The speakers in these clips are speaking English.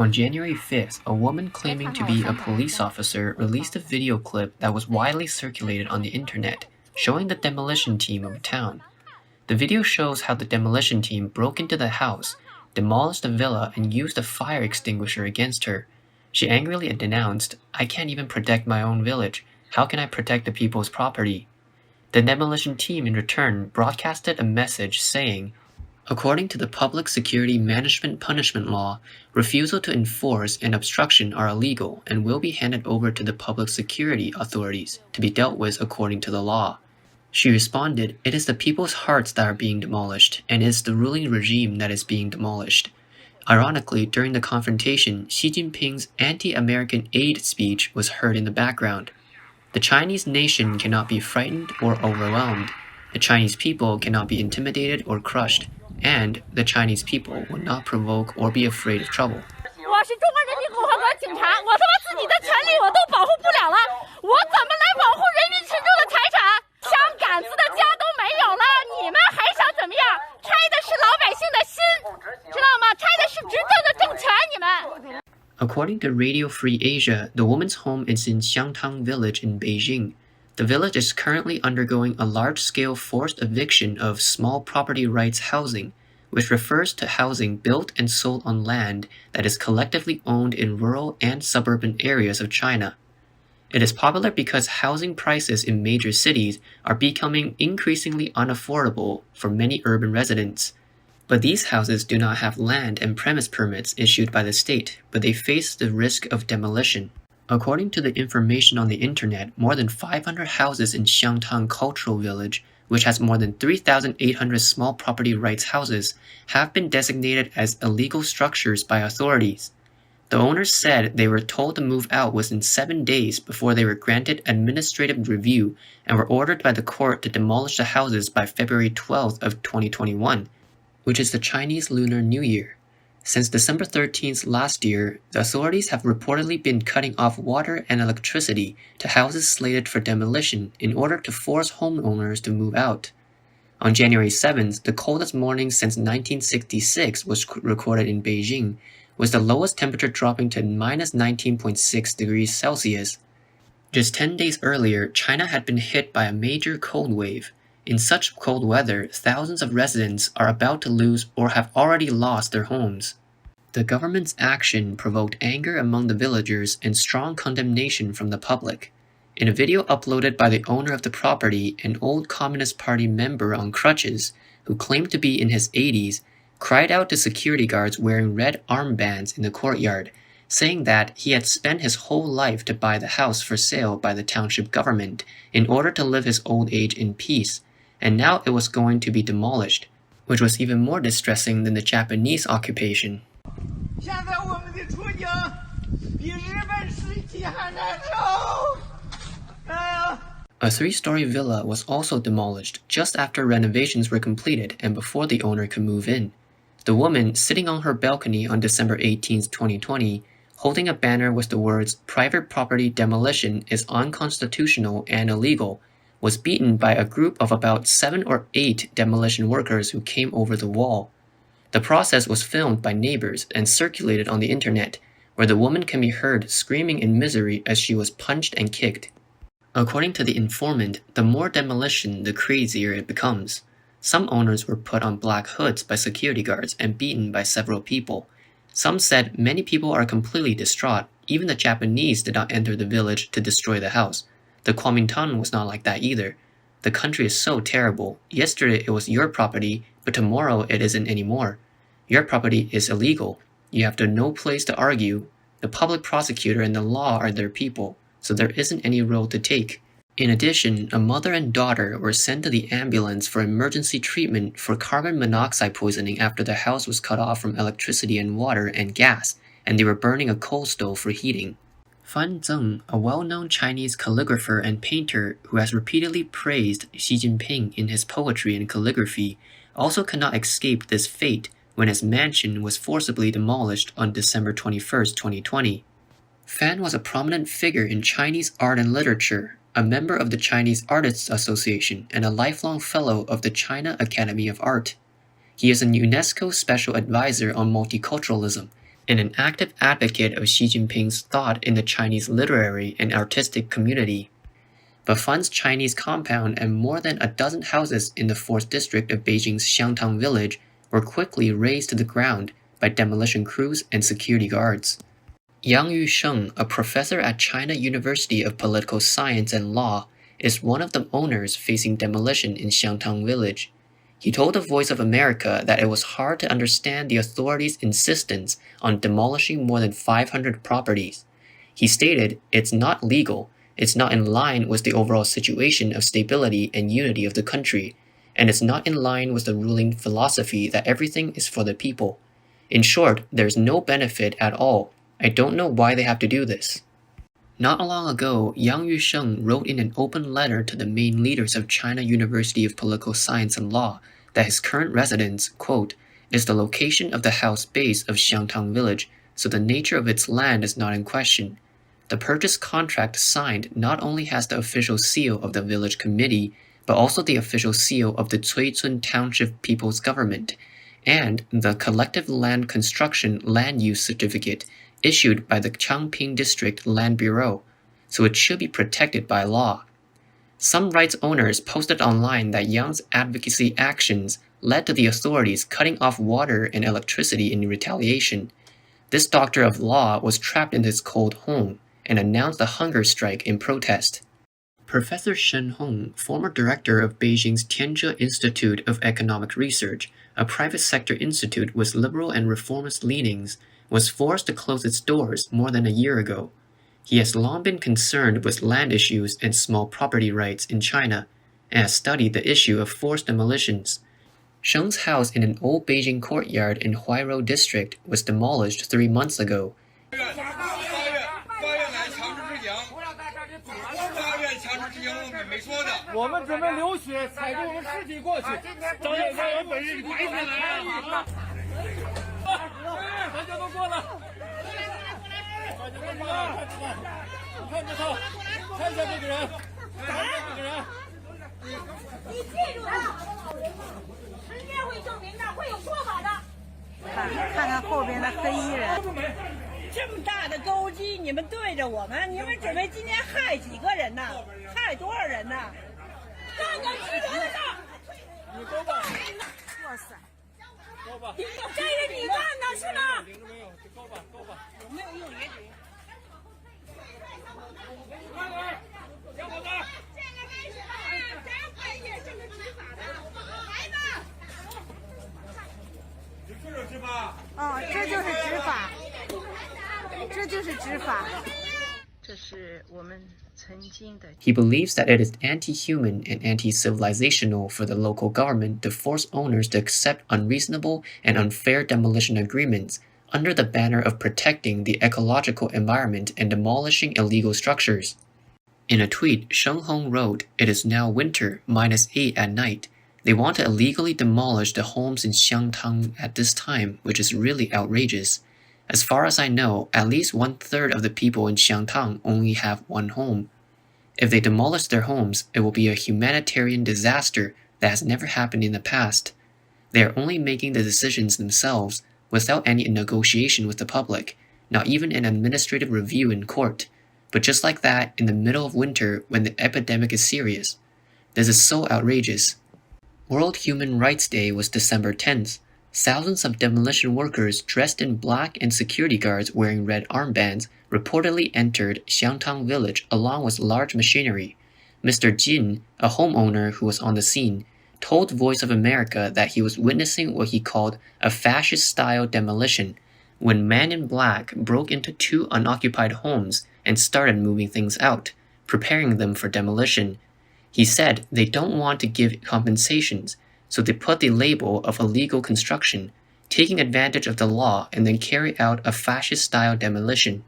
On January 5th, a woman claiming to be a police officer released a video clip that was widely circulated on the internet, showing the demolition team of a town. The video shows how the demolition team broke into the house, demolished the villa, and used a fire extinguisher against her. She angrily denounced, "I can't even protect my own village. How can I protect the people's property?" The demolition team in return broadcasted a message saying, "According to the Public Security Management Punishment Law, refusal to enforce and obstruction are illegal and will be handed over to the public security authorities to be dealt with according to the law." She responded, "It is the people's hearts that are being demolished, and it is the ruling regime that is being demolished." Ironically, during the confrontation, Xi Jinping's anti-American aid speech was heard in the background. The Chinese nation cannot be frightened or overwhelmed. The Chinese people cannot be intimidated or crushed. And the Chinese people will not provoke or be afraid of trouble. 我是中华人民共和国警察，我他妈自己的权利我都保护不了了，我怎么来保护人民群众的财产？枪杆子的家都没有了，你们还想怎么样？拆的是老百姓的心，知道吗？拆的是执政的政权，你们。According to Radio Free Asia, the woman's home is in Xiangtang village in Beijing. The village is currently undergoing a large-scale forced eviction of small property rights housing, which refers to housing built and sold on land that is collectively owned in rural and suburban areas of China. It is popular because housing prices in major cities are becoming increasingly unaffordable for many urban residents. But these houses do not have land and premise permits issued by the state, but they face the risk of demolition. According to the information on the internet, more than 500 houses in Xiangtang Cultural Village, which has more than 3,800 small property rights houses, have been designated as illegal structures by authorities. The owners said they were told to move out within 7 days before they were granted administrative review and were ordered by the court to demolish the houses by February 12th of 2021, which is the Chinese Lunar New Year. Since December 13th last year, the authorities have reportedly been cutting off water and electricity to houses slated for demolition in order to force homeowners to move out. On January 7th, the coldest morning since 1966 was recorded in Beijing, with the lowest temperature dropping to minus 19.6 degrees Celsius. Just 10 days earlier, China had been hit by a major cold wave. In such cold weather, thousands of residents are about to lose or have already lost their homes. The government's action provoked anger among the villagers and strong condemnation from the public. In a video uploaded by the owner of the property, an old Communist Party member on crutches, who claimed to be in his 80s, cried out to security guards wearing red armbands in the courtyard, saying that he had spent his whole life to buy the house for sale by the township government in order to live his old age in peace, and now it was going to be demolished, which was even more distressing than the Japanese occupation. A three-story villa was also demolished just after renovations were completed and before the owner could move in. The woman, sitting on her balcony on December 18, 2020, holding a banner with the words "Private property demolition is unconstitutional and illegal," was beaten by a group of about 7 or 8 demolition workers who came over the wall. The process was filmed by neighbors and circulated on the internet, where the woman can be heard screaming in misery as she was punched and kicked. According to the informant, the more demolition, the crazier it becomes. Some owners were put on black hoods by security guards and beaten by several people. Some said many people are completely distraught. Even the Japanese did not enter the village to destroy the house. The Kuomintang was not like that either. The country is so terrible. Yesterday it was your property, but tomorrow it isn't anymore. Your property is illegal. You have no place to argue. The public prosecutor and the law are their people, so there isn't any role to take. In addition, a mother and daughter were sent to the ambulance for emergency treatment for carbon monoxide poisoning after the house was cut off from electricity and water and gas, and they were burning a coal stove for heating. Fan Zeng, a well-known Chinese calligrapher and painter who has repeatedly praised Xi Jinping in his poetry and calligraphy, also cannot escape this fate when his mansion was forcibly demolished on December 21, 2020. Fan was a prominent figure in Chinese art and literature, a member of the Chinese Artists Association and a lifelong fellow of the China Academy of Art. He is a UNESCO Special Advisor on Multiculturalism and an active advocate of Xi Jinping's thought in the Chinese literary and artistic community. But Fun's Chinese compound and more than a dozen houses in the 4th district of Beijing's Xiangtang village were quickly razed to the ground by demolition crews and security guards. Yang Yusheng, a professor at China University of Political Science and Law, is one of the owners facing demolition in Xiangtang village. He told the Voice of America that it was hard to understand the authorities' insistence on demolishing more than 500 properties. He stated, "It's not legal, it's not in line with the overall situation of stability and unity of the country, and it's not in line with the ruling philosophy that everything is for the people. In short, there's no benefit at all. I don't know why they have to do this." Not long ago, Yang Yusheng wrote in an open letter to the main leaders of China University of Political Science and Law that his current residence, quote, "is the location of the house base of Xiangtang village, so the nature of its land is not in question. The purchase contract signed not only has the official seal of the village committee, but also the official seal of the Cuicun Township People's Government, and the collective land construction land use certificate issued by the Changping District Land Bureau, so it should be protected by law." Some rights owners posted online that Yang's advocacy actions led to the authorities cutting off water and electricity in retaliation. This doctor of law was trapped in his cold home and announced a hunger strike in protest. Professor Shen Hong, former director of Beijing's Tianzhe Institute of Economic Research, a private sector institute with liberal and reformist leanings, was forced to close its doors more than a year ago. He has long been concerned with land issues and small property rights in China, and has studied the issue of forced demolitions. Sheng's house in an old Beijing courtyard in Huairou district was demolished 3 months ago. He believes that it is anti-human and anti-civilizational for the local government to force owners to accept unreasonable and unfair demolition agreements under the banner of protecting the ecological environment and demolishing illegal structures. In a tweet, Sheng Hong wrote, "It is now winter, -8 at night. They want to illegally demolish the homes in Xiangtang at this time, which is really outrageous. As far as I know, at least 1/3 of the people in Xiangtang only have one home. If they demolish their homes, it will be a humanitarian disaster that has never happened in the past. They are only making the decisions themselves, without any negotiation with the public, not even an administrative review in court, but just like that in the middle of winter when the epidemic is serious. This is so outrageous." World Human Rights Day was December 10th. Thousands of demolition workers dressed in black and security guards wearing red armbands reportedly entered Xiangtang village along with large machinery. Mr. Jin, a homeowner who was on the scene, told Voice of America that he was witnessing what he called a fascist-style demolition, when men in black broke into 2 unoccupied homes and started moving things out, preparing them for demolition. He said they don't want to give compensations, so they put the label of illegal construction, taking advantage of the law and then carry out a fascist-style demolition.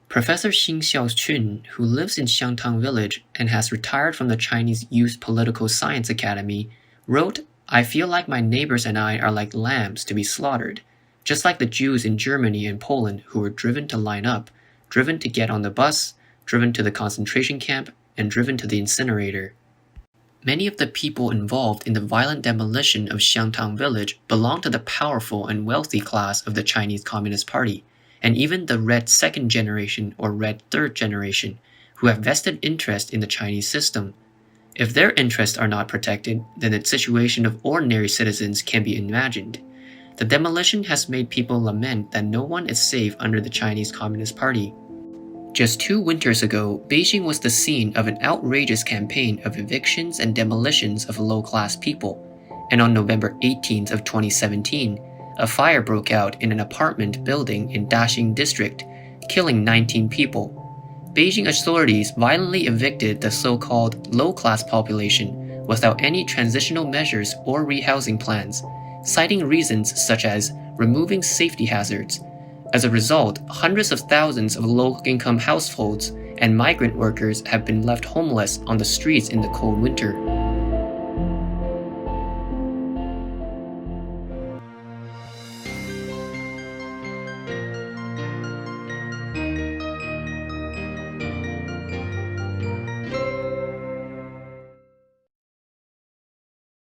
Professor Xin Xiaochun, who lives in Xiangtang village and has retired from the Chinese Youth Political Science Academy, wrote, "I feel like my neighbors and I are like lambs to be slaughtered, just like the Jews in Germany and Poland who were driven to line up, driven to get on the bus, driven to the concentration camp, and driven to the incinerator." Many of the people involved in the violent demolition of Xiangtang village belong to the powerful and wealthy class of the Chinese Communist Party, and even the red second generation or red third generation, who have vested interest in the Chinese system. If their interests are not protected, then the situation of ordinary citizens can be imagined. The demolition has made people lament that no one is safe under the Chinese Communist Party. Just 2 winters ago, Beijing was the scene of an outrageous campaign of evictions and demolitions of low-class people, and on November 18th of 2017, a fire broke out in an apartment building in Daxing district, killing 19 people. Beijing authorities violently evicted the so-called low-class population without any transitional measures or rehousing plans, citing reasons such as removing safety hazards. As a result, hundreds of thousands of low-income households and migrant workers have been left homeless on the streets in the cold winter.